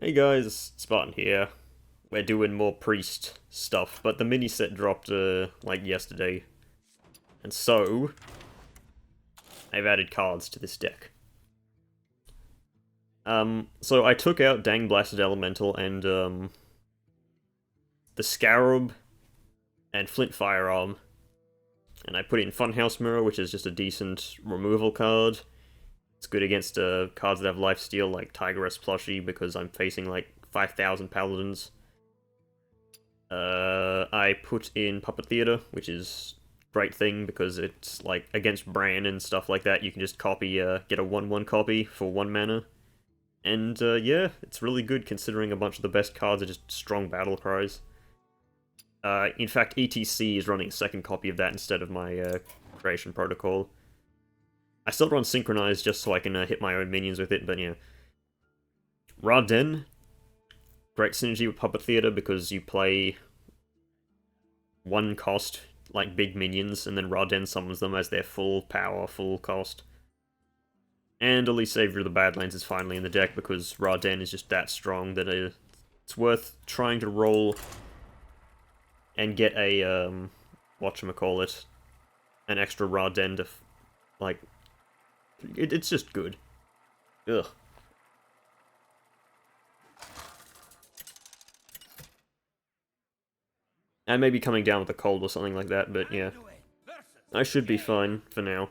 Hey guys, Spartan here. We're doing more priest stuff, but the mini set dropped like yesterday. And so I've added cards to this deck. So I took out Dang Blasted Elemental and the Scarab and Flint Firearm. And I put in Funhouse Mirror, which is just a decent removal card. It's good against cards that have lifesteal, like Tigress Plushie, because I'm facing like 5,000 Paladins. I put in Puppet Theater, which is a great thing because it's like against Bran and stuff like that. You can just copy, get a 1/1 copy for 1 mana. And yeah, it's really good considering a bunch of the best cards are just strong battle cries. In fact, ETC is running a second copy of that instead of my Creation Protocol. I still run Synchronized just so I can hit my own minions with it, but yeah. Raden, great synergy with Puppet Theater because you play 1 cost, like big minions, and then Raden summons them as their full power, full cost. And Elise Savior of the Badlands is finally in the deck because Raden is just that strong that it's worth trying to roll and get a, whatchamacallit, an extra Raden to, like, it's just good. Ugh. I may be coming down with a cold or something like that, but yeah. I should be fine for now.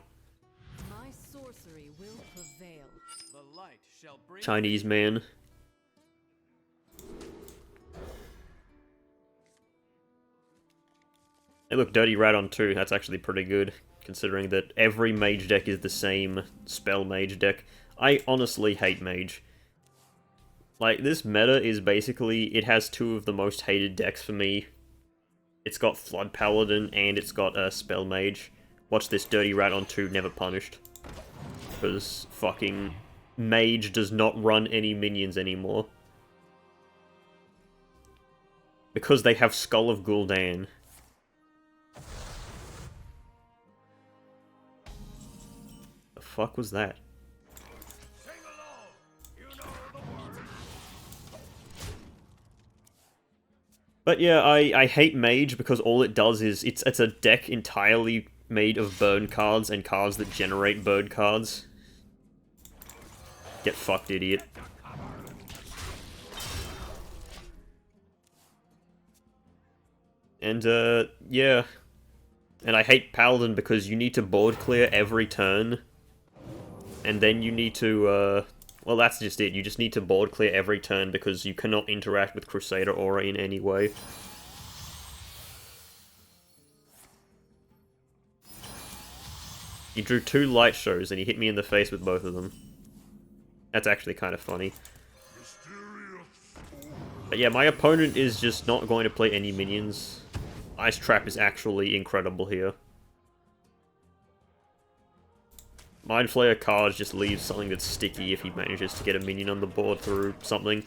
Chinese man. Hey look, Dirty Rat on 2, that's actually pretty good, considering that every mage deck is the same spell mage deck. I honestly hate mage. Like, this meta is basically, it has 2 of the most hated decks for me. It's got Flood Paladin and it's got Spell Mage. Watch this, Dirty Rat on 2, never punished. Because fucking Mage does not run any minions anymore. Because they have Skull of Gul'dan. The fuck was that? But yeah, I hate Mage because all it does is, it's a deck entirely made of burn cards and cards that generate burn cards. Get fucked, idiot. And, yeah. And I hate Paladin because you need to board clear every turn. And then you need to, well, that's just it. You just need to board clear every turn because you cannot interact with Crusader Aura in any way. He drew 2 light shows and he hit me in the face with both of them. That's actually kind of funny. But yeah, my opponent is just not going to play any minions. Ice Trap is actually incredible here. Mind Flayer cards just leaves something that's sticky if he manages to get a minion on the board through something.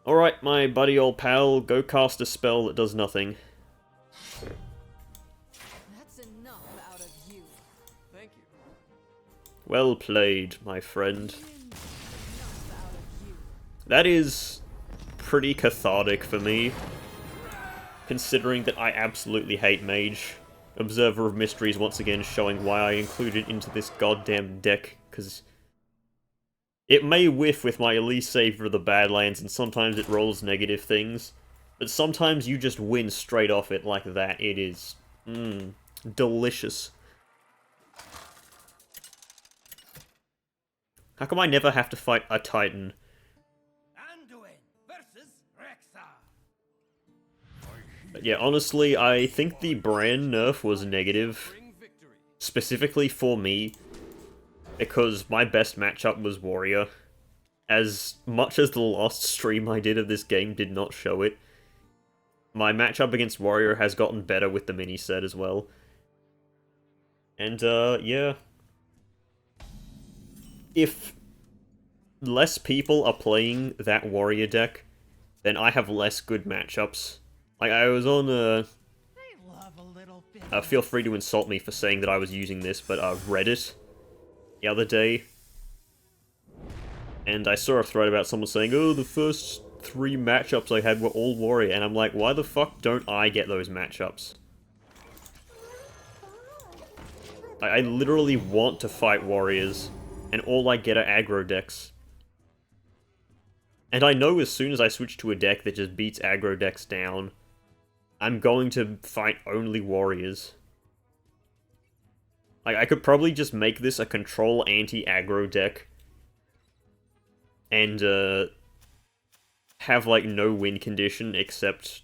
Alright, my buddy old pal, go cast a spell that does nothing. That's enough out of you. Thank you. Well played, my friend. That is pretty cathartic for me, considering that I absolutely hate Mage. Observer of Mysteries once again showing why I included it into this goddamn deck, because it may whiff with my Elise Savior of the Badlands, and sometimes it rolls negative things, but sometimes you just win straight off it like that. It is, delicious. How come I never have to fight a Titan? But yeah, honestly, I think the Bran nerf was negative, specifically for me, because my best matchup was Warrior. As much as the last stream I did of this game did not show it, my matchup against Warrior has gotten better with the mini set as well. And, yeah. If less people are playing that Warrior deck, then I have less good matchups. Like, I was on, feel free to insult me for saying that I was using this, but, Reddit, the other day. And I saw a thread about someone saying, oh, the first 3 matchups I had were all warrior, and I'm like, why the fuck don't I get those matchups? I literally want to fight warriors, and all I get are aggro decks. And I know as soon as I switch to a deck that just beats aggro decks down, I'm going to fight only warriors. Like, I could probably just make this a control anti-aggro deck, and have like no win condition except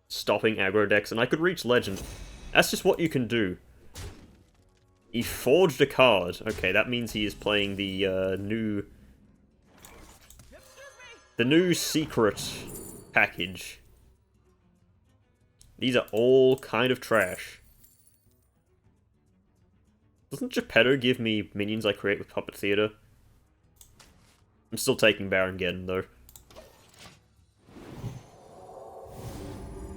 stopping aggro decks, and I could reach legend. That's just what you can do. He forged a card. Okay, that means he is playing the new secret package. These are all kind of trash. Doesn't Geppetto give me minions I create with Puppet Theater? I'm still taking Baron Geddon, though.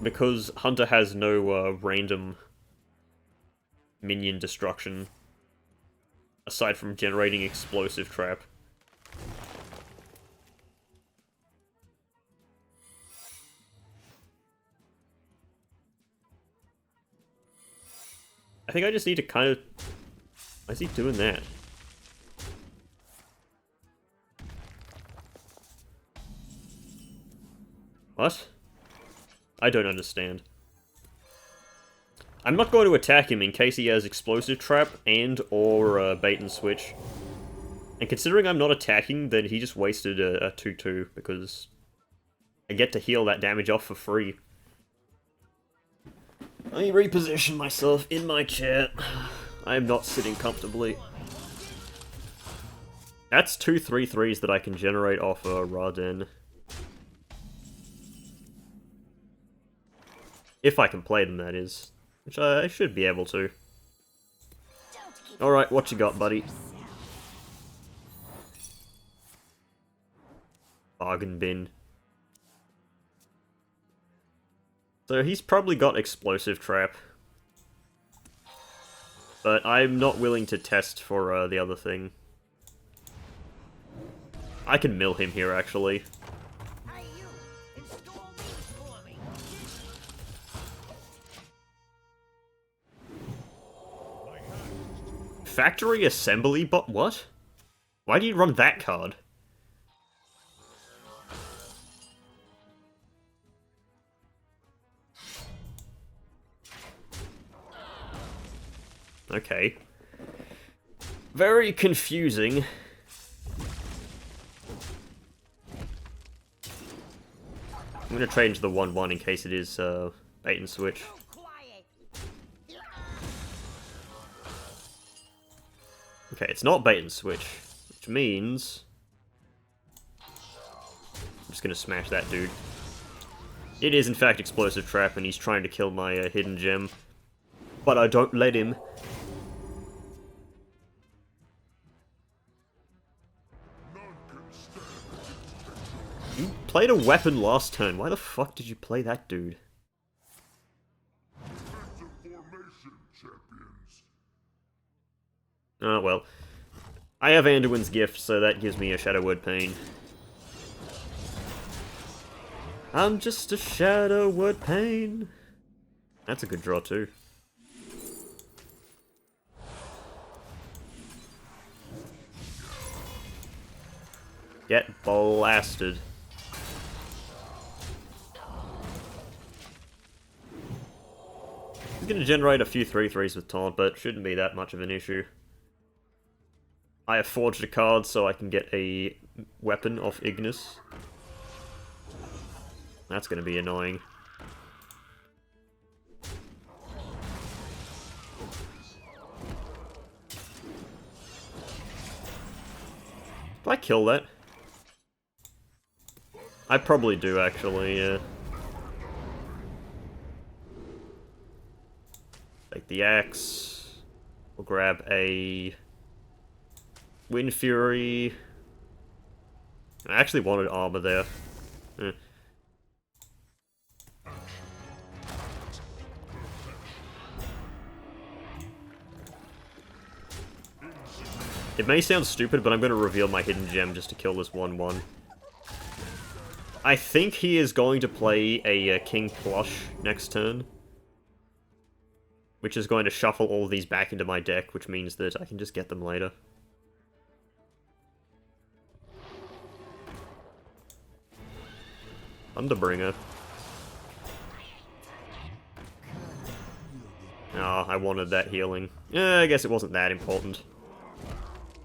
Because Hunter has no random minion destruction, aside from generating Explosive Trap. I think I just need to kind of... Why is he doing that? What? I don't understand. I'm not going to attack him in case he has Explosive Trap and or Bait and Switch. And considering I'm not attacking, then he just wasted a 2-2, because I get to heal that damage off for free. Let me reposition myself in my chair. I am not sitting comfortably. That's 2 3/3s that I can generate off Raden. If I can play them, that is. Which I should be able to. Alright, what you got, buddy? Bargain bin. So he's probably got Explosive Trap. But I'm not willing to test for the other thing. I can mill him here, actually. Factory Assembly, but what? Why do you run that card? Okay. Very confusing. I'm gonna change the 1-1 in case it is bait and switch. Okay, it's not bait and switch, which means I'm just gonna smash that dude. It is in fact Explosive Trap, and he's trying to kill my hidden gem, but I don't let him. You played a weapon last turn. Why the fuck did you play that dude? Oh well. I have Anduin's Gift, so that gives me a Shadow Word Pain. I'm just a Shadow Word Pain. That's a good draw too. Get blasted. He's gonna generate a few 3/3s with taunt, but shouldn't be that much of an issue. I have forged a card so I can get a weapon off Ignis. That's gonna be annoying. Do I kill that? I probably do, actually, yeah. Take the axe. We'll grab a Wind Fury. I actually wanted armor there. Eh. It may sound stupid, but I'm going to reveal my hidden gem just to kill this 1-1. I think he is going to play a King Plush next turn, which is going to shuffle all these back into my deck, which means that I can just get them later. Thunderbringer. Oh, I wanted that healing. Yeah, I guess it wasn't that important.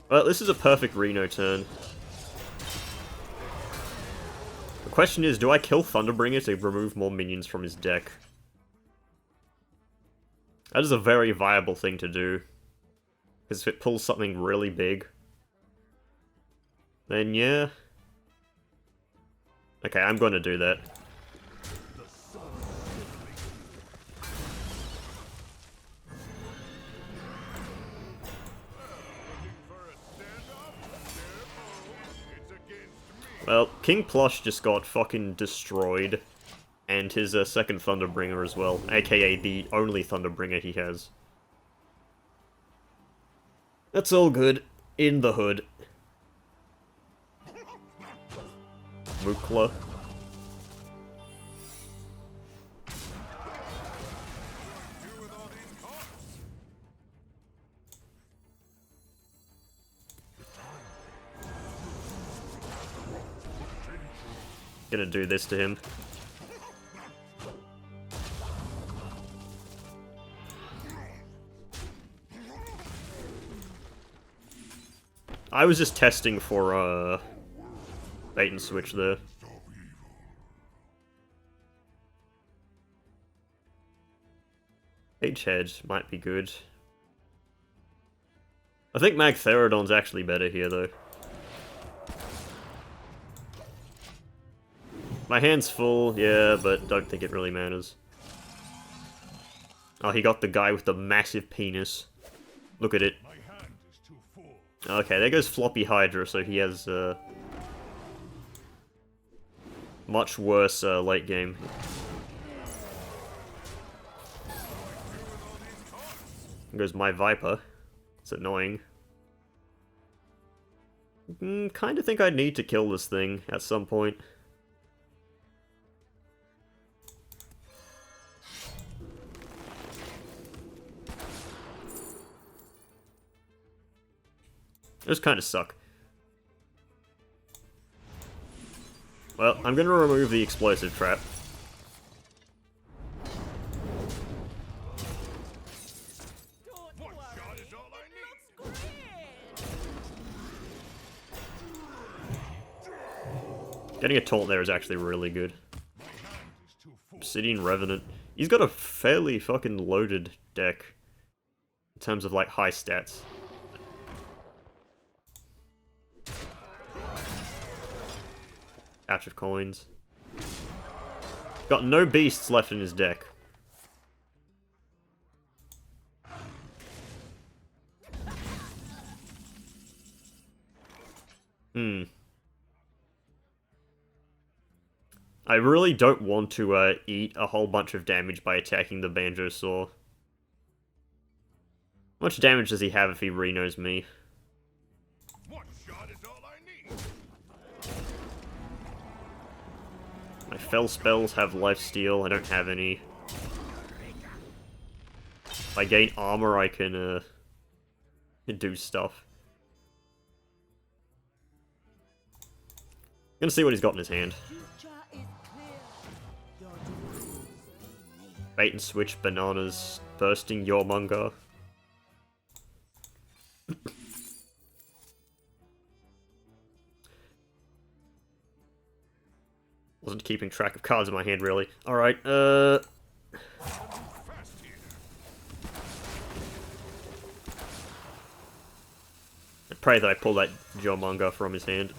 Well, this is a perfect Reno turn. The question is, do I kill Thunderbringer to remove more minions from his deck? That is a very viable thing to do. Because if it pulls something really big, then yeah. Okay, I'm going to do that. Well, King Plush just got fucking destroyed, and his second Thunderbringer as well, aka the only Thunderbringer he has. That's all good. In the hood. Mukla. Gonna do this to him. I was just testing for bait and switch there. Mage Head might be good. I think Magtherodon's actually better here though. My hand's full, yeah, but don't think it really matters. Oh, he got the guy with the massive penis. Look at it. Okay, there goes Floppy Hydra, so he has much worse late game. There goes my Viper. It's annoying. Kinda think I need to kill this thing at some point. Those kind of suck. Well, I'm going to remove the explosive trap. Getting a taunt there is actually really good. Obsidian Revenant. He's got a fairly fucking loaded deck in terms of like high stats. Patch of coins. Got no beasts left in his deck. I really don't want to eat a whole bunch of damage by attacking the Banjo Saw. How much damage does he have if he Renos me? One shot is all I need. My Fell spells have lifesteal, I don't have any. If I gain armor, I can do stuff. Gonna see what he's got in his hand. Bait and switch, bananas, bursting Yormunga. Wasn't keeping track of cards in my hand, really. Alright, I pray that I pull that Yormunga from his hand.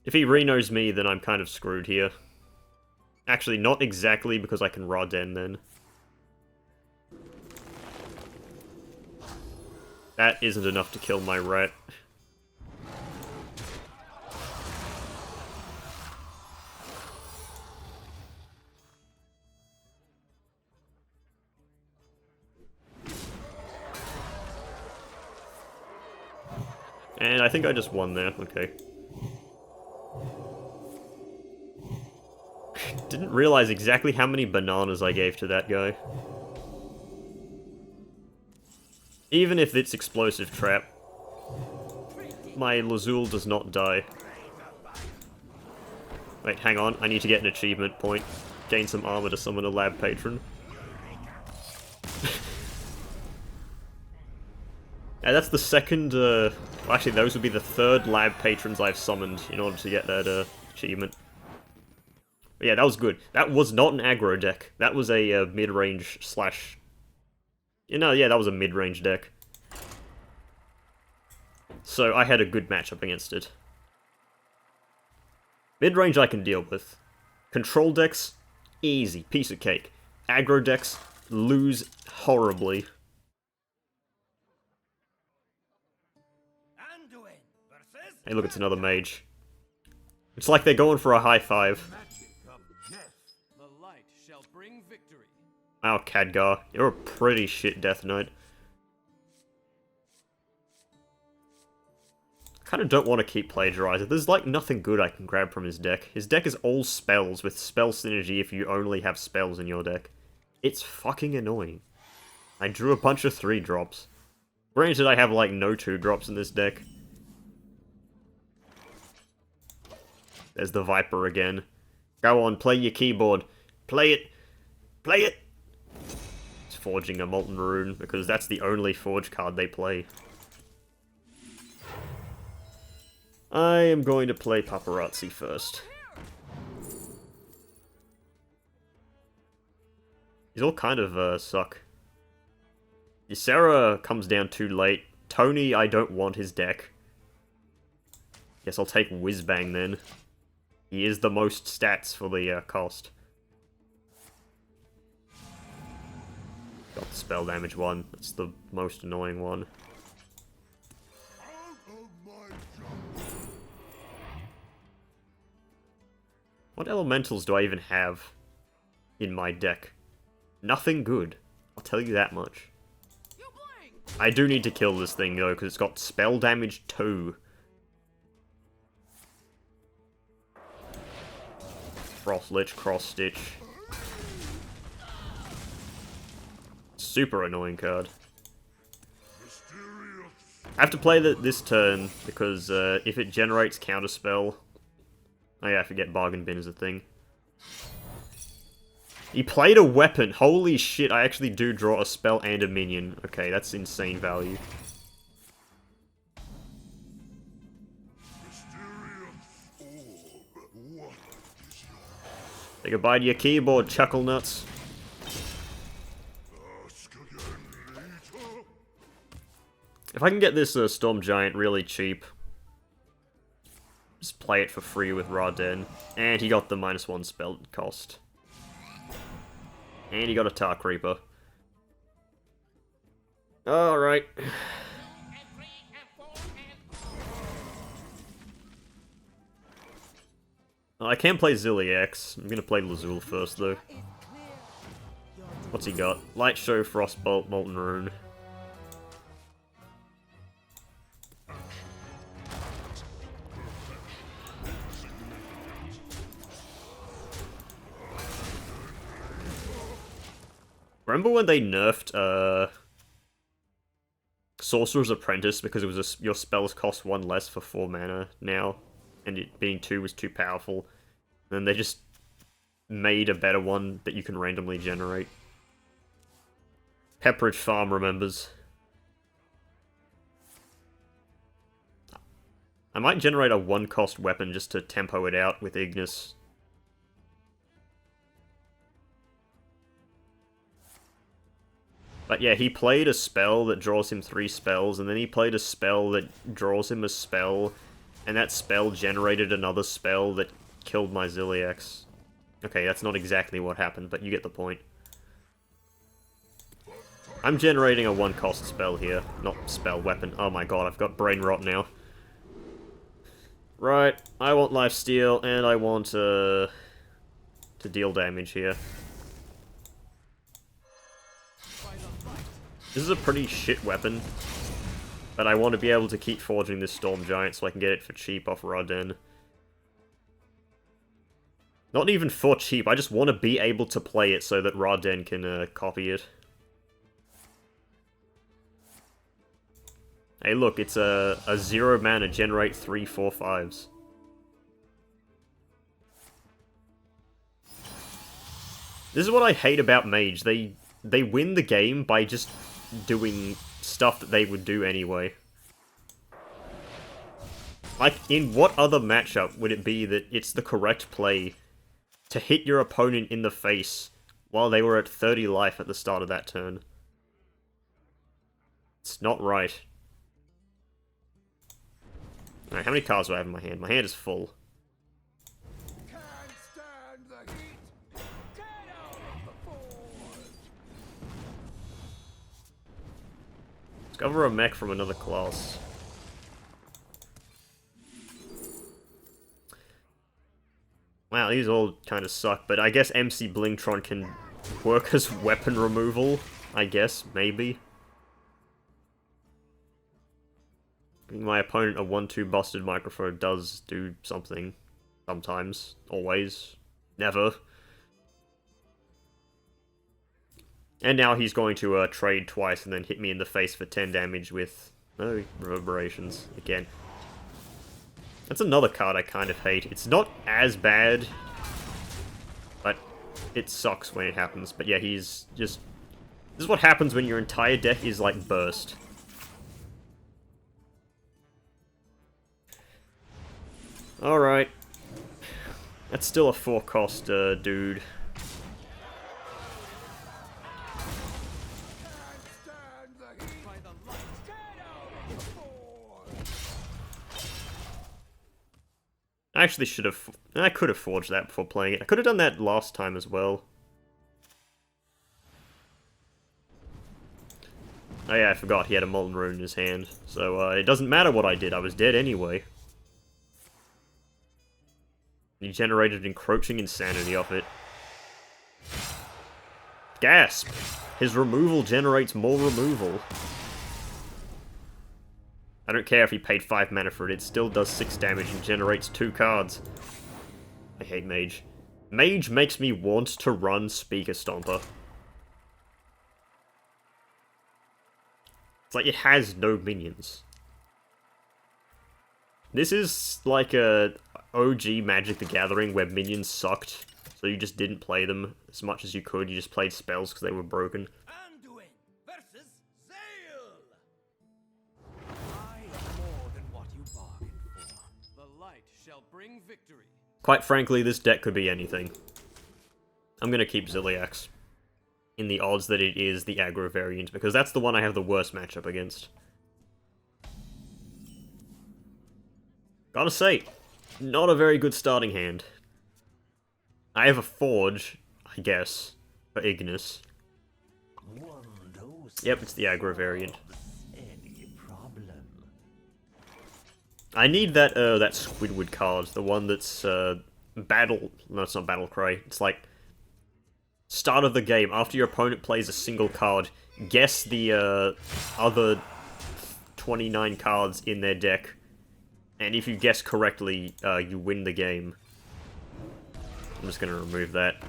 If he Renos me, then I'm kind of screwed here. Actually, not exactly, because I can Raden then. That isn't enough to kill my rat. And I think I just won there, okay. Didn't realize exactly how many bananas I gave to that guy. Even if it's explosive trap, my Lazul does not die. Wait, hang on, I need to get an achievement point. Gain some armor to summon a lab patron. And that's the second, well, actually those would be the third lab patrons I've summoned in order to get that achievement. But yeah, that was good. That was not an aggro deck. That was a mid-range slash... You know, yeah, that was a mid-range deck. So I had a good matchup against it. Mid-range I can deal with. Control decks, easy, piece of cake. Aggro decks, lose horribly. Hey look, it's another mage. It's like they're going for a high five. Wow, Khadgar, you're a pretty shit Death Knight. I kinda don't want to keep Plagiarizer. There's like nothing good I can grab from his deck. His deck is all spells with spell synergy if you only have spells in your deck. It's fucking annoying. I drew a bunch of 3-drops. Granted, I have like no 2-drops in this deck. There's the Viper again. Go on, play your keyboard. Play it! Play it! It's forging a Molten Rune, because that's the only forge card they play. I am going to play Paparazzi first. These all kind of, suck. Ysera comes down too late. Tony, I don't want his deck. Guess I'll take Whizbang then. He is the most stats for the cost. Got the spell damage one. That's the most annoying one. What elementals do I even have in my deck? Nothing good. I'll tell you that much. I do need to kill this thing though, because it's got spell damage 2. Frostlich, Cross Stitch. Super annoying card. I have to play this turn because if it generates counterspell. Oh yeah, I forget Bargain Bin is a thing. He played a weapon. Holy shit! I actually do draw a spell and a minion. Okay, that's insane value. Say goodbye to your keyboard, chuckle nuts. If I can get this Storm Giant really cheap, just play it for free with Raden. And he got the -1 spell cost. And he got a Tar Creeper. Alright. I can play Zilliax. I'm gonna play Lazul first, though. What's he got? Light Show, Frostbolt, Molten Rune. Remember when they nerfed, Sorcerer's Apprentice because it was your spells cost 1 less for 4 mana now, and it being 2 was too powerful. And then they just made a better one that you can randomly generate. Pepperidge Farm remembers. I might generate a 1-cost weapon just to tempo it out with Ignis. But yeah, he played a spell that draws him 3 spells, and then he played a spell that draws him a spell, and that spell generated another spell that killed my Zilliax. Okay, that's not exactly what happened, but you get the point. I'm generating a 1-cost spell here, not spell, weapon. Oh my god, I've got brain rot now. Right, I want lifesteal, and I want, to deal damage here. This is a pretty shit weapon. But I want to be able to keep forging this Storm Giant so I can get it for cheap off Raden. Not even for cheap, I just want to be able to play it so that Raden can copy it. Hey look, it's a 0 mana, generate 3 4/5s. This is what I hate about Mage. They win the game by just doing stuff that they would do anyway. Like, in what other matchup would it be that it's the correct play to hit your opponent in the face while they were at 30 life at the start of that turn? It's not right. Alright, how many cards do I have in my hand? My hand is full. Discover a mech from another class. Wow, these all kind of suck, but I guess MC Blingtron can work as weapon removal, I guess, maybe. Giving my opponent a 1-2 busted microphone does do something. Sometimes. Always. Never. And now he's going to trade twice and then hit me in the face for 10 damage with no reverberations again. That's another card I kind of hate. It's not as bad, but it sucks when it happens. But yeah, he's just... This is what happens when your entire deck is, like, burst. Alright. That's still a 4-cost, dude. I actually should have... I could have forged that before playing it. I could have done that last time as well. Oh yeah, I forgot he had a Molten Rune in his hand. So, it doesn't matter what I did, I was dead anyway. He generated Encroaching Insanity off it. Gasp! His removal generates more removal. I don't care if he paid 5 mana for it, it still does 6 damage and generates 2 cards. I hate Mage. Mage makes me want to run Speaker Stomper. It's like it has no minions. This is like a OG Magic the Gathering where minions sucked, so you just didn't play them as much as you could, you just played spells because they were broken. Quite frankly, this deck could be anything. I'm gonna keep Ziliax in the odds that it is the aggro variant, because that's the one I have the worst matchup against. Gotta say, not a very good starting hand. I have a Forge, I guess, for Ignis. Yep, it's the aggro variant. I need that that Squidward card, the one that's battle. No, it's not Battle Cry. It's like start of the game. After your opponent plays a single card, guess the other 29 cards in their deck, and if you guess correctly, you win the game. I'm just gonna remove that.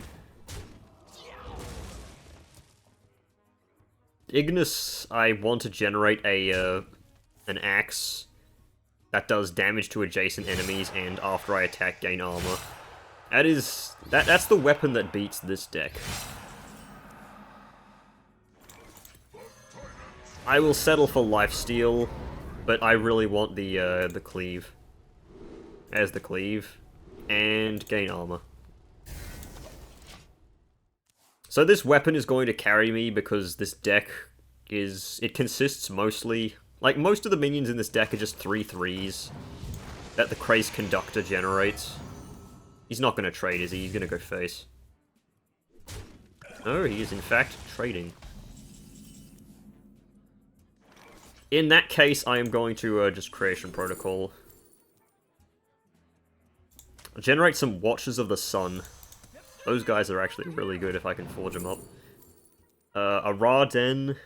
Ignis, I want to generate a an axe that does damage to adjacent enemies, and after I attack, gain armor. That's the weapon that beats this deck. I will settle for lifesteal, but I really want the cleave. As the cleave, and gain armor. So this weapon is going to carry me because this deck it consists mostly... Like, most of the minions in this deck are just 3/3s that the Crazed Conductor generates. He's not going to trade, is he? He's going to go face. No, he is in fact trading. In that case, I am going to just Creation Protocol. Generate some Watchers of the Sun. Those guys are actually really good if I can forge them up. A Raden...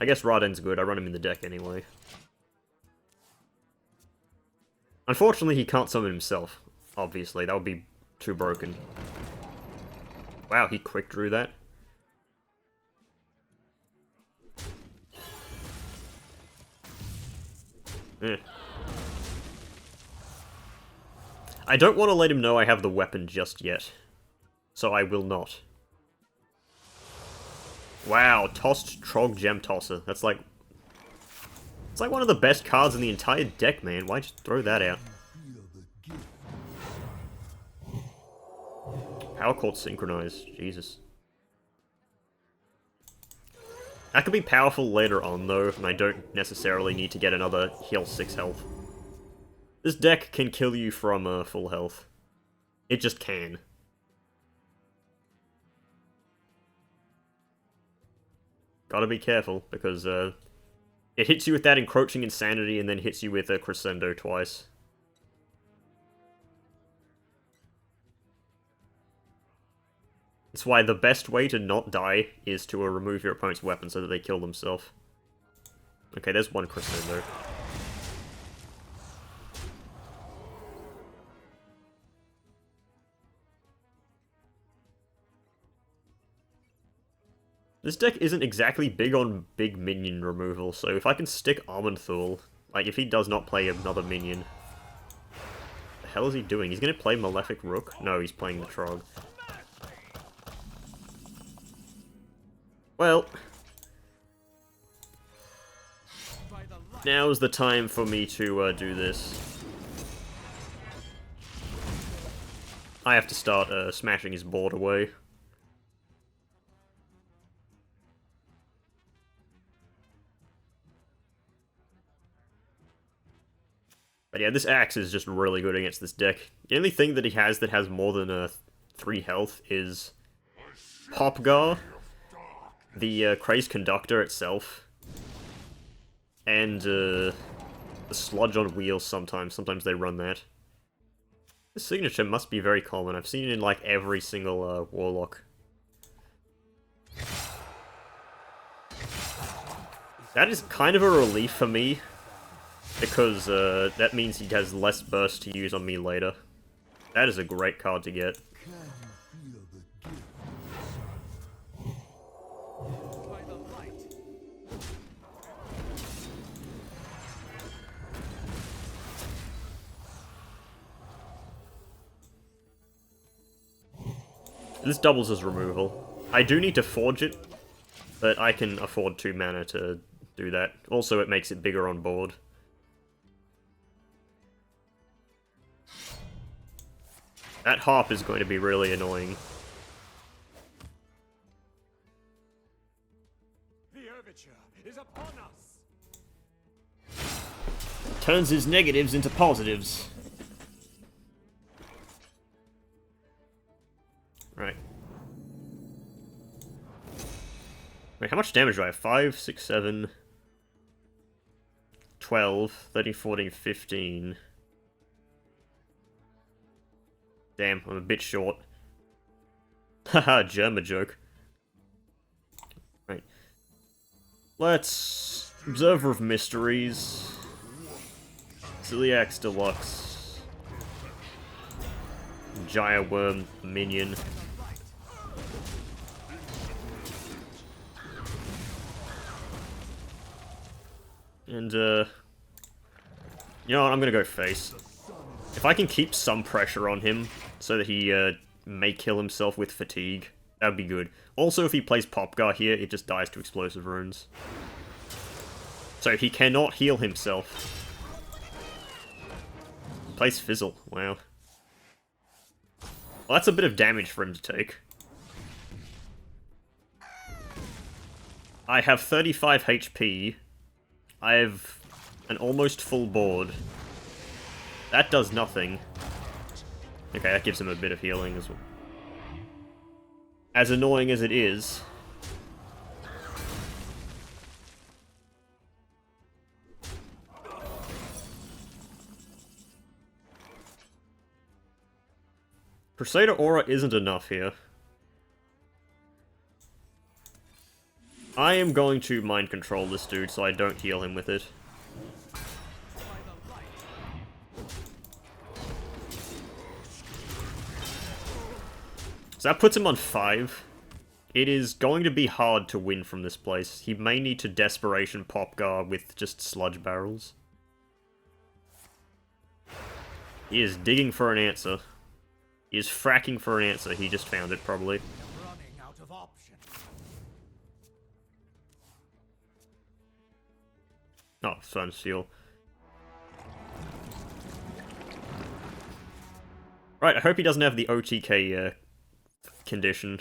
I guess Raden's good, I run him in the deck anyway. Unfortunately, he can't summon himself, obviously, that would be too broken. Wow, he quick drew that. Eh. I don't want to let him know I have the weapon just yet, so I will not. Wow, tossed Trog Gem Tosser. That's like... It's like one of the best cards in the entire deck, man. Why'd you throw that out? Power Chord Synchronized. Jesus. That could be powerful later on, though, and I don't necessarily need to get another heal 6 health. This deck can kill you from full health. It just can. Gotta be careful, because it hits you with that Encroaching Insanity and then hits you with a Crescendo twice. That's why the best way to not die is to remove your opponent's weapon so that they kill themselves. Okay, there's one Crescendo. This deck isn't exactly big on big minion removal, so if I can stick Armenthul, like if he does not play another minion... What the hell is he doing? He's gonna play Malefic Rook? No, he's playing the Trog. Well, now is the time for me to do this. I have to start smashing his board away. But yeah, this axe is just really good against this deck. The only thing that he has that has more than 3 health is Popgar, the Crazed Conductor itself, and the Sludge on Wheels sometimes. Sometimes they run that. This signature must be very common. I've seen it in like every single Warlock. That is kind of a relief for me, because that means he has less burst to use on me later. That is a great card to get. This doubles as removal. I do need to forge it, but I can afford 2 mana to do that. Also, it makes it bigger on board. That harp is going to be really annoying. The overture is upon us. Turns his negatives into positives. Right. Wait, how much damage do I have? 5, 6, 7, 12, 13, 14, 15. Damn, I'm a bit short. Haha, Germa joke. Right. Let's... Observer of Mysteries. Celiax Deluxe. Gyre Worm Minion. And, you know what, I'm gonna go face. If I can keep some pressure on him, so that he, may kill himself with fatigue, that'd be good. Also, if he plays Popgar here, it just dies to explosive runes. So he cannot heal himself. He plays Fizzle, wow. Well, that's a bit of damage for him to take. I have 35 HP. I have an almost full board. That does nothing. Okay, that gives him a bit of healing as well. As annoying as it is... Crusader Aura isn't enough here. I am going to mind control this dude so I don't heal him with it. So that puts him on 5. It is going to be hard to win from this place. He may need to Desperation Popgar with just sludge barrels. He is digging for an answer. He is fracking for an answer. He just found it, probably. Running out of options. Oh, Sun Seal. Right, I hope he doesn't have the OTK condition.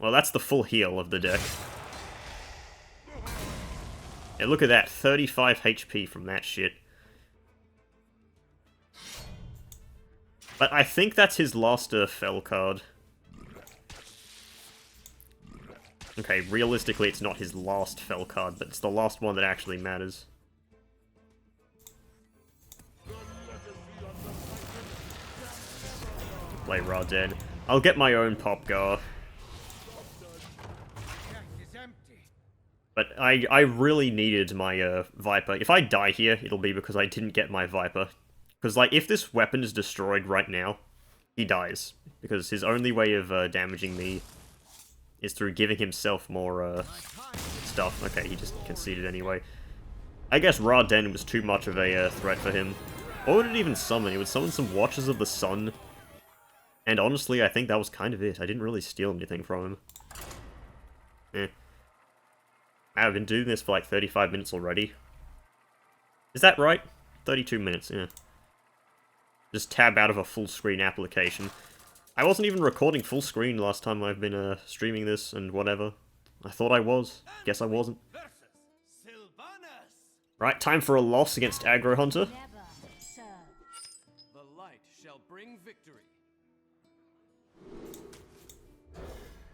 Well, that's the full heal of the deck. Yeah, look at that. 35 HP from that shit. But I think that's his last fell card. Okay, realistically it's not his last fell card, but it's the last one that actually matters. Play Raw Dead. I'll get my own Popgar. But I really needed my Viper. If I die here, it'll be because I didn't get my Viper. Because, like, if this weapon is destroyed right now, he dies. Because his only way of damaging me is through giving himself more stuff. Okay, he just conceded anyway. I guess Ra Den was too much of a threat for him. What would it even summon? It would summon some Watchers of the Sun. And honestly, I think that was kind of it. I didn't really steal anything from him. Eh. I've been doing this for like 35 minutes already. Is that right? 32 minutes, yeah. Just tab out of a full screen application. I wasn't even recording full screen last time I've been streaming this and whatever. I thought I was. Guess I wasn't. Right, time for a loss against Aggro Hunter. The light shall bring victory.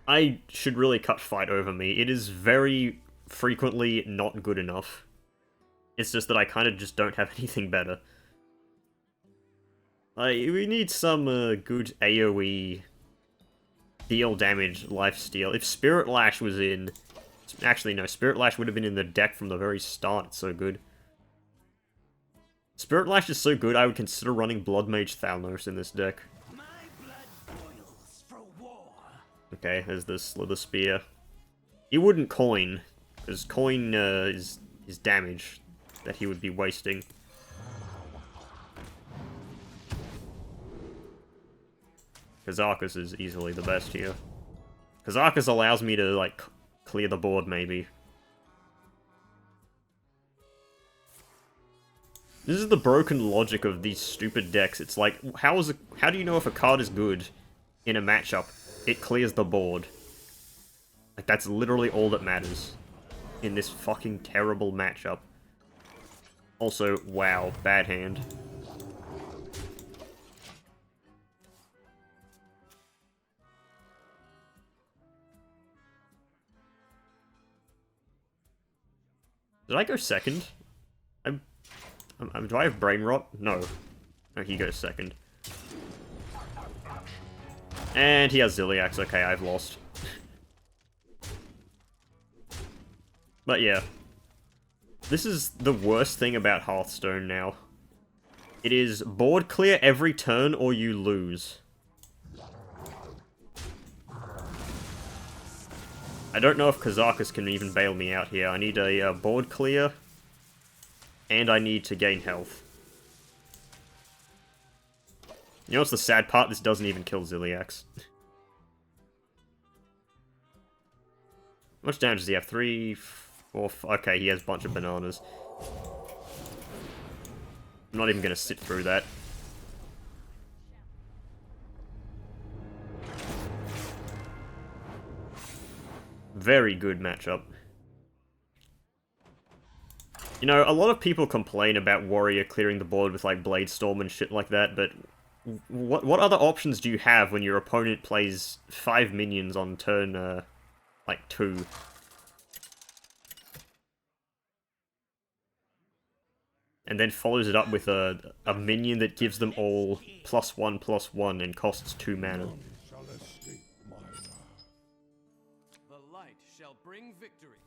I should really cut fight over me. It is very frequently not good enough. It's just that I kind of just don't have anything better. We need some good AoE deal damage lifesteal. If Spirit Lash was in... Actually, no, Spirit Lash would have been in the deck from the very start. It's so good. Spirit Lash is so good, I would consider running Blood Mage Thalnos in this deck. My blood boils for war. Okay, there's the Slither Spear. He wouldn't coin, because coin is damage that he would be wasting. Kazakus is easily the best here. Kazakus allows me to, like, clear the board, maybe. This is the broken logic of these stupid decks. It's like, how do you know if a card is good in a matchup? It clears the board. Like, that's literally all that matters in this fucking terrible matchup. Also, wow, bad hand. Did I go second? Do I have brain rot? No. No, he goes second. And he has Ziliax. Okay, I've lost. But yeah. This is the worst thing about Hearthstone now. It is board clear every turn or you lose. I don't know if Kazakus can even bail me out here. I need a board clear, and I need to gain health. You know what's the sad part? This doesn't even kill Ziliax. How much damage does he have? 3, 4, okay, he has a bunch of bananas. I'm not even going to sit through that. Very good matchup. You know, a lot of people complain about Warrior clearing the board with, like, Blade Storm and shit like that, but what other options do you have when your opponent plays 5 minions on turn, like, 2? And then follows it up with a minion that gives them all +1/+1 and costs 2 mana. The light shall bring victory.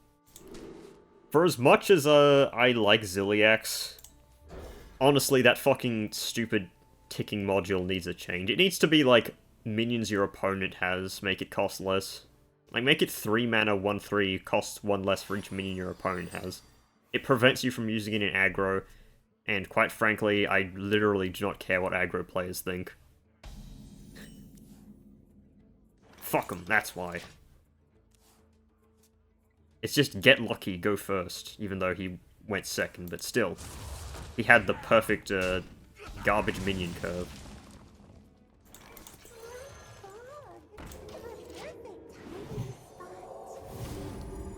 For as much as I like Ziliax, honestly, that fucking stupid ticking module needs a change. It needs to be like minions your opponent has, make it cost less. Like, make it 3 mana, 1/3, costs 1 less for each minion your opponent has. It prevents you from using it in aggro, and quite frankly, I literally do not care what aggro players think. Fuck them, that's why. It's just get lucky, go first, even though he went second, but still. He had the perfect, garbage minion curve.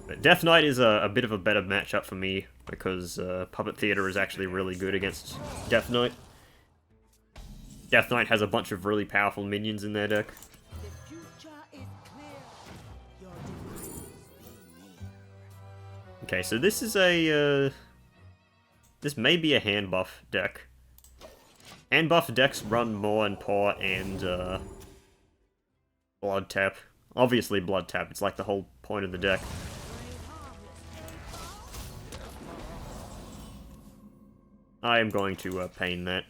But Death Knight is a bit of a better matchup for me, because Puppet Theater is actually really good against Death Knight. Death Knight has a bunch of really powerful minions in their deck. The future is clear. Your demise be near. Okay, so this is a, this may be a hand buff deck. Hand buff decks run Maw and Paw and, Blood Tap. Obviously Blood Tap, it's like the whole point of the deck. I am going to pain that.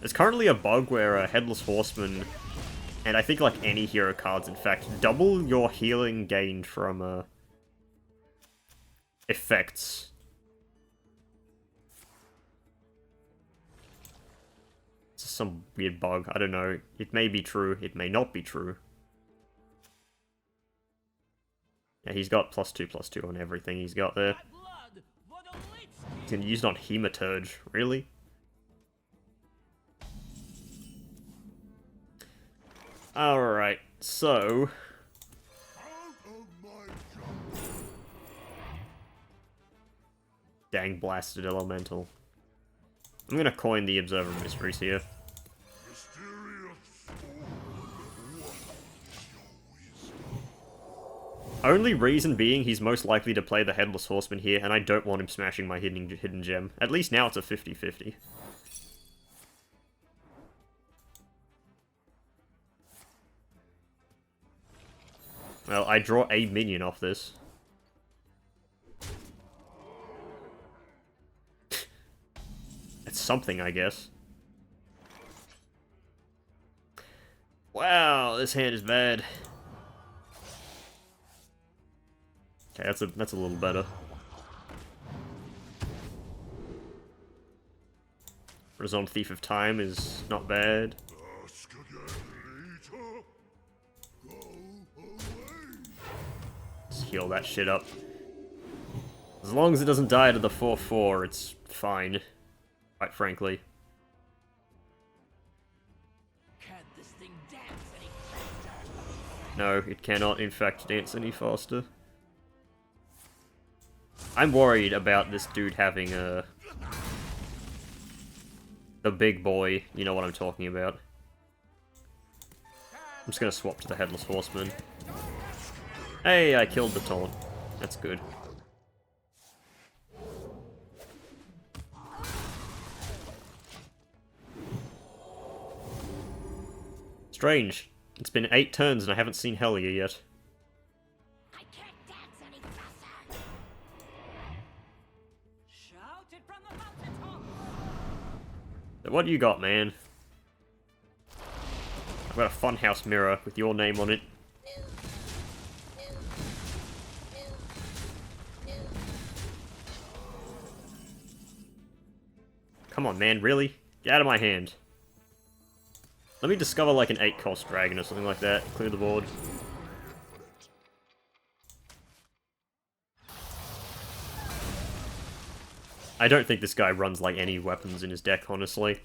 There's currently a bug where Headless Horseman, and I think like any hero cards in fact, double your healing gained from effects. It's some weird bug, I don't know. It may be true, it may not be true. Yeah, he's got +2/+2 on everything he's got there. He's gonna use it on Hematurge, really? Alright, so... Dang blasted elemental. I'm gonna coin the Observer Mysteries here. Only reason being he's most likely to play the Headless Horseman here, and I don't want him smashing my hidden gem. At least now it's a 50-50. Well, I draw a minion off this. It's something, I guess. Wow, this hand is bad. Okay, that's a little better. Rezon Thief of Time is not bad. Let's heal that shit up. As long as it doesn't die to the 4/4, it's fine. Quite frankly. Can't this thing dance any faster? No, it cannot, in fact, dance any faster. I'm worried about this dude having the big boy, you know what I'm talking about. I'm just gonna swap to the Headless Horseman. Hey, I killed the taunt. That's good. Strange. It's been 8 turns and I haven't seen Hellier yet. I can't dance any faster. Shout it from the mountaintop. So what do you got, man? I've got a funhouse mirror with your name on it. Come on, man, really? Get out of my hand. Let me discover like an 8-cost dragon or something like that. Clear the board. I don't think this guy runs like any weapons in his deck, honestly.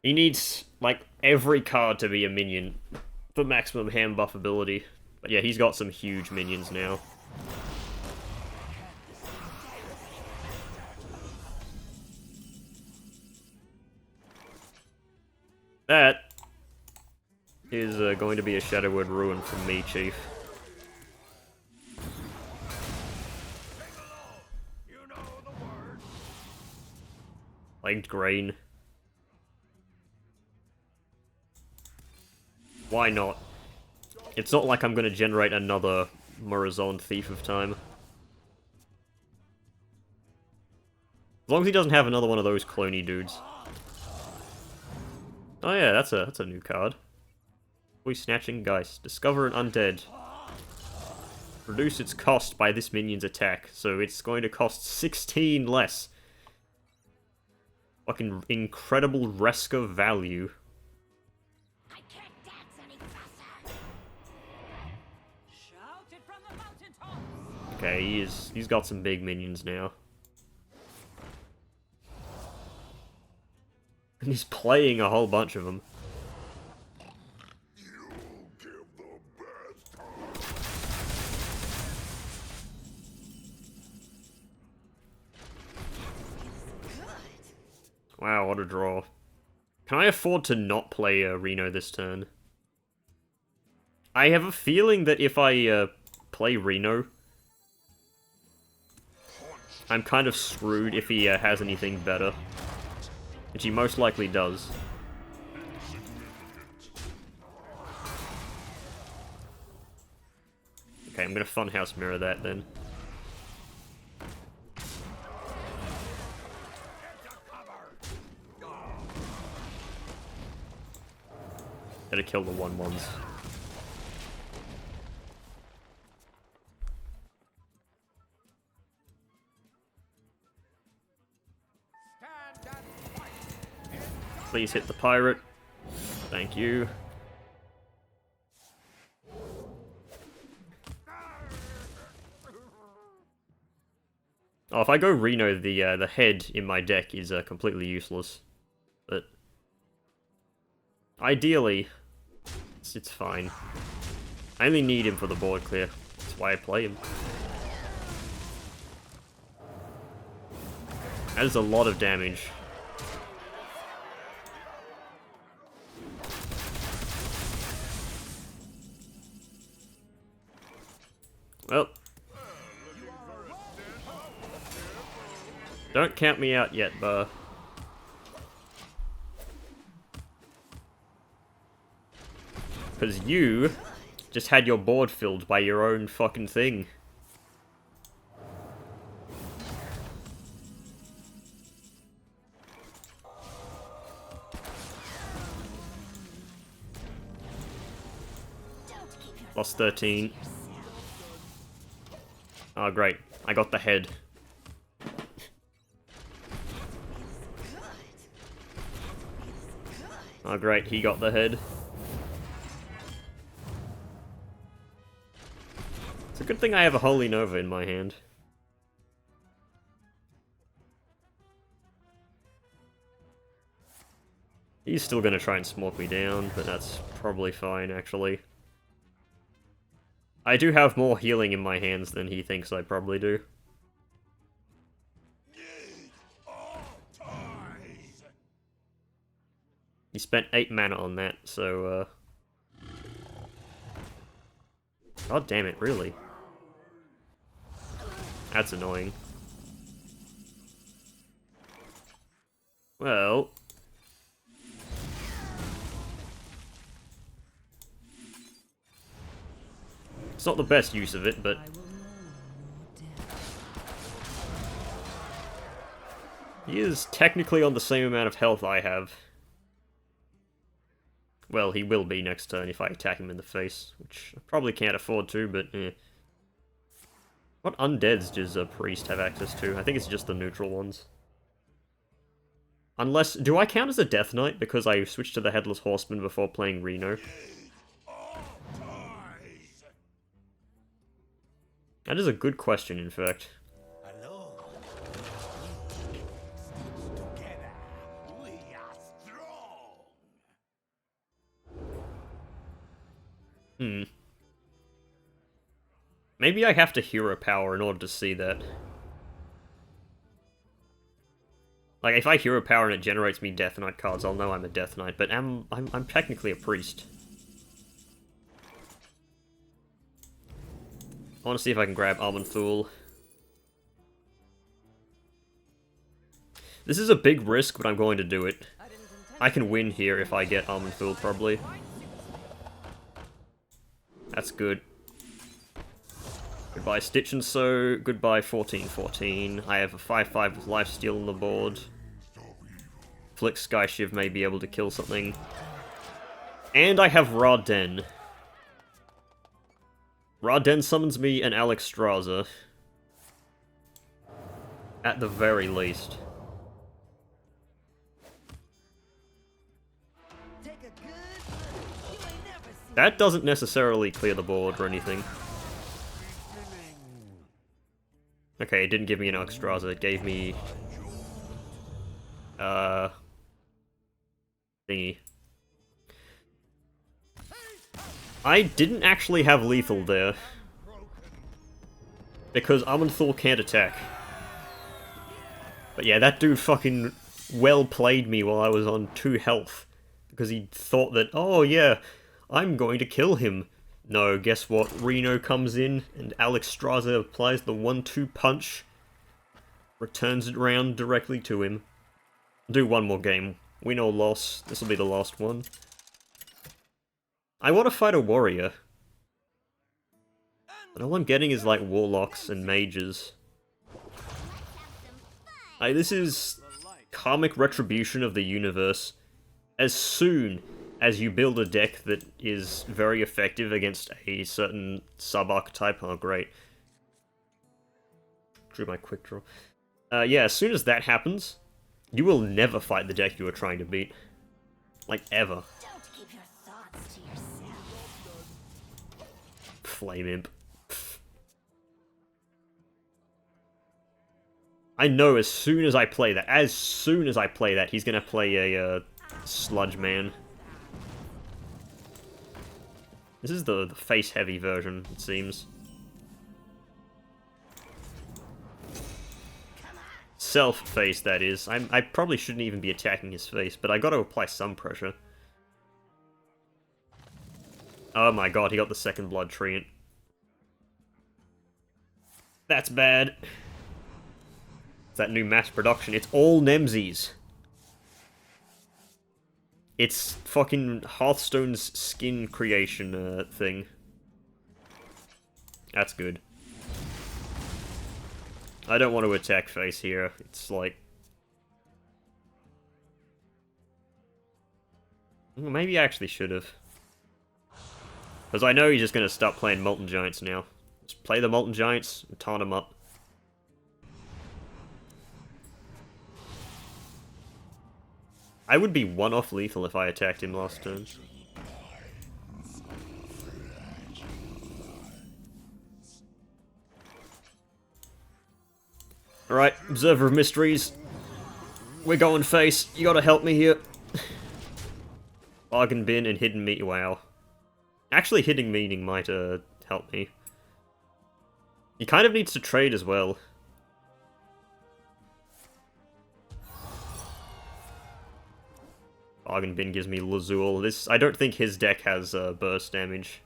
He needs like every card to be a minion for maximum hand buff ability. But yeah, he's got some huge minions now. That is going to be a Shadow Word Ruin from me, Chief. Plagued Grain. Why not? It's not like I'm gonna generate another Murazon Thief of Time. As long as he doesn't have another one of those cloney dudes. Oh yeah, that's a new card. Boy Snatching Geist. Discover an undead. Reduce its cost by this minion's attack, so it's going to cost 16 less. Fucking incredible Reska value. I can't dance any faster. Shout it from the mountaintops. Okay, he's got some big minions now. And he's playing a whole bunch of them. Wow, what a draw. Can I afford to not play Reno this turn? I have a feeling that if I play Reno, I'm kind of screwed if he has anything better. Which he most likely does. Okay, I'm gonna Funhouse Mirror that then. Gotta kill the 1/1s. Please hit the pirate. Thank you. Oh, if I go Reno, the head in my deck is completely useless. But ideally, it's fine. I only need him for the board clear. That's why I play him. That is a lot of damage. Well, don't count me out yet, Bar. Because you just had your board filled by your own fucking thing. Lost 13. Oh, great. I got the head. Oh, great. He got the head. It's a good thing I have a Holy Nova in my hand. He's still gonna try and smoke me down, but that's probably fine, actually. I do have more healing in my hands than he thinks I probably do. He spent 8 mana on that, so, God damn it, really? That's annoying. Well... It's not the best use of it, but... He is technically on the same amount of health I have. Well, he will be next turn if I attack him in the face, which I probably can't afford to, but eh. What undeads does a priest have access to? I think it's just the neutral ones. Unless... Do I count as a Death Knight because I switched to the Headless Horseman before playing Reno? That is a good question, in fact. Hello. Together, we are strong. Maybe I have to hero power in order to see that. Like, if I hero power and it generates me Death Knight cards, I'll know I'm a Death Knight, but I'm technically a priest. I want to see if I can grab Almond Fool. This is a big risk, but I'm going to do it. I can win here if I get Almond Fool, probably. That's good. Goodbye Stitch and Sew. Goodbye 1414. I have a 5-5 with lifesteal on the board. Flick Skyshiv may be able to kill something. And I have Raden. Raden summons me an Alexstrasza. At the very least. That doesn't necessarily clear the board or anything. Okay, it didn't give me an Alexstrasza, it gave me... thingy. I didn't actually have lethal there. Because Amanthor can't attack. But yeah, that dude fucking well played me while I was on 2 health. Because he thought that, oh yeah, I'm going to kill him. No, guess what? Reno comes in, and Alexstrasza applies the 1-2 punch. Returns it round directly to him. Do one more game. Win or loss. This will be the last one. I want to fight a warrior. But all I'm getting is like warlocks and mages. This is karmic retribution of the universe. As soon as you build a deck that is very effective against a certain sub-archetype, oh great. Drew my quick draw. Yeah, as soon as that happens, you will never fight the deck you are trying to beat. Like, ever. Don't keep your thoughts to yourself. Flame Imp. I know as soon as I play that, he's gonna play a Sludge Man. This is the face-heavy version, it seems. Self-face, that is. I probably shouldn't even be attacking his face, but I gotta apply some pressure. Oh my god, he got the second Blood Treant. That's bad. It's that new mass production. It's all Nemzis. It's fucking Hearthstone's skin creation thing. That's good. I don't want to attack face here. It's like... Maybe I actually should have. Because I know he's just going to stop playing Molten Giants now. Just play the Molten Giants and taunt him up. I would be 1 off lethal if I attacked him last turn. Alright, Observer of Mysteries. We're going face. You gotta help me here. Bargain Bin and Hidden Meat. Wow. Actually, Hidden Meaning might help me. He kind of needs to trade as well. Bargain Bin gives me Lazul. This, I don't think his deck has burst damage.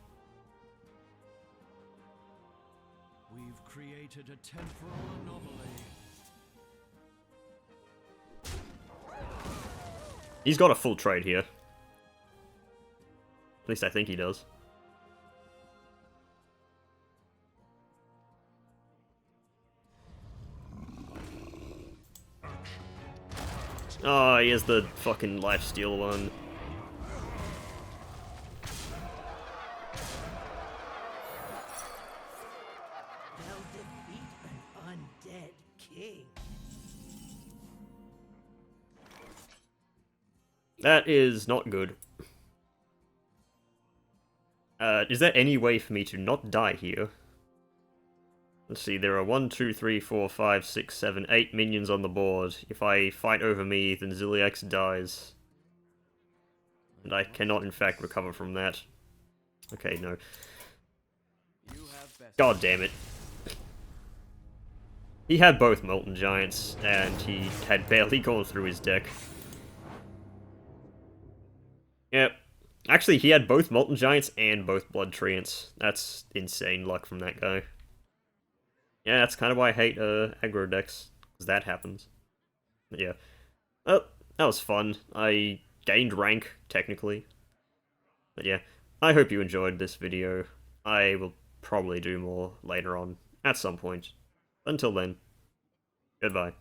We've created a temporal anomaly. He's got a full trade here. At least I think he does. Oh, he has the fucking lifesteal one. They'll defeat an undead king. That is not good. Is there any way for me to not die here? Let's see, there are 1, 2, 3, 4, 5, 6, 7, 8 minions on the board. If I fight over me, then Ziliax dies. And I cannot, in fact, recover from that. Okay, no. God damn it. He had both Molten Giants, and he had barely gone through his deck. Yep. Actually, he had both Molten Giants and both Blood Treants. That's insane luck from that guy. Yeah, that's kind of why I hate aggro decks, because that happens. But yeah. Oh, that was fun. I gained rank, technically. But yeah, I hope you enjoyed this video. I will probably do more later on, at some point. Until then, goodbye.